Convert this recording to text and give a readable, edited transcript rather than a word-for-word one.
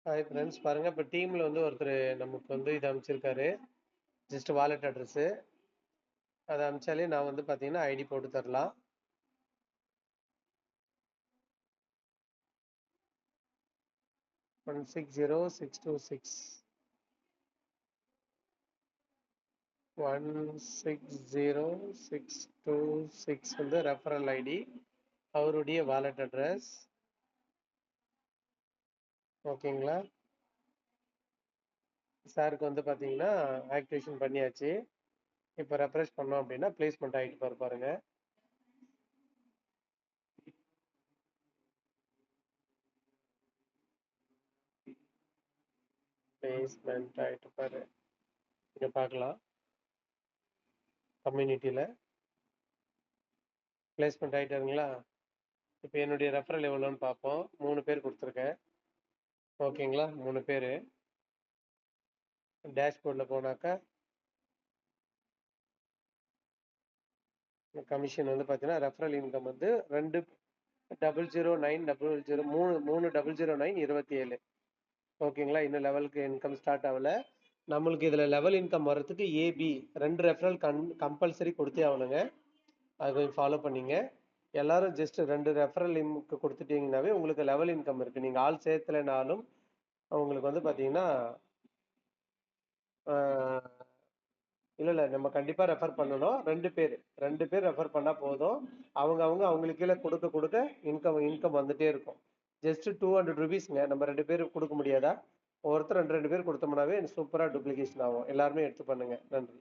Hi friends, பாருங்க இப்போ டீம்ல வந்து ஒருத்தர் நமக்கு வந்து இது அனுப்பிச்சிருக்காரு. ஜஸ்ட் வாலெட் அட்ரஸ் அதை அனுப்பிச்சாலே நான் வந்து பார்த்தீங்கன்னா ஐடி போட்டு தரலாம். ஒன் 160 626 160 626 வந்து ரெஃபரல் ஐடி, அவருடைய வாலெட் அட்ரஸ். ஓகேங்களா? சாருக்கு வந்து பார்த்தீங்கன்னா ஆக்டிவேஷன் பண்ணியாச்சு. இப்போ ரெஃப்ரெஷ் பண்ணோம் அப்படின்னா பிளேஸ்மெண்ட் ஆகிட்டு பாருங்க. பிளேஸ்மெண்ட் ஆகிட்டு பாரு, நீங்கள் பார்க்கலாம். கம்யூனிட்டியில் பிளேஸ்மெண்ட் ஆகிட்டாருங்களா? இப்போ என்னுடைய ரெஃபரல் எவ்வளோன்னு பார்ப்போம். 3 பேர் கொடுத்துருக்கேன். ஓகேங்களா? 3 பேர். டேஷ்போர்டில் போனாக்கா கமிஷன் வந்து பார்த்தீங்கன்னா ரெஃபரல் இன்கம் வந்து 2009000 30009 27. ஓகேங்களா? இன்னும் லெவலுக்கு இன்கம் ஸ்டார்ட் ஆகல. நம்மளுக்கு இதில் லெவல் இன்கம் வர்றதுக்கு ஏபி 2 ரெஃபரல் கம்பல்சரி கொடுத்தே ஆகணுங்க. அது கொஞ்சம் ஃபாலோ பண்ணிங்க. எல்லாரும் ஜஸ்ட் 2 ரெஃபரல் லிங்க் கொடுத்துட்டீங்கன்னாவே உங்களுக்கு லெவல் இன்கம் இருக்குது. நீங்கள் ஆள் சேர்த்தலைனாலும் உங்களுக்கு வந்து பார்த்தீங்கன்னா இல்லை நம்ம கண்டிப்பாக ரெஃபர் பண்ணணும். 2 பேர் ரெஃபர் பண்ணால் போதும். அவங்களுக்கு கீழே கொடுக்க இன்கம் வந்துட்டே இருக்கும். ஜஸ்ட் 200 ருபீஸ்ங்க. நம்ம 2 பேர் கொடுக்க முடியாதா? ஒருத்தர் 2 பேர் கொடுத்தோம்னாவே சூப்பராக டூப்ளிகேஷன் ஆகும். எல்லாருமே எடுத்து பண்ணுங்க. நன்றி.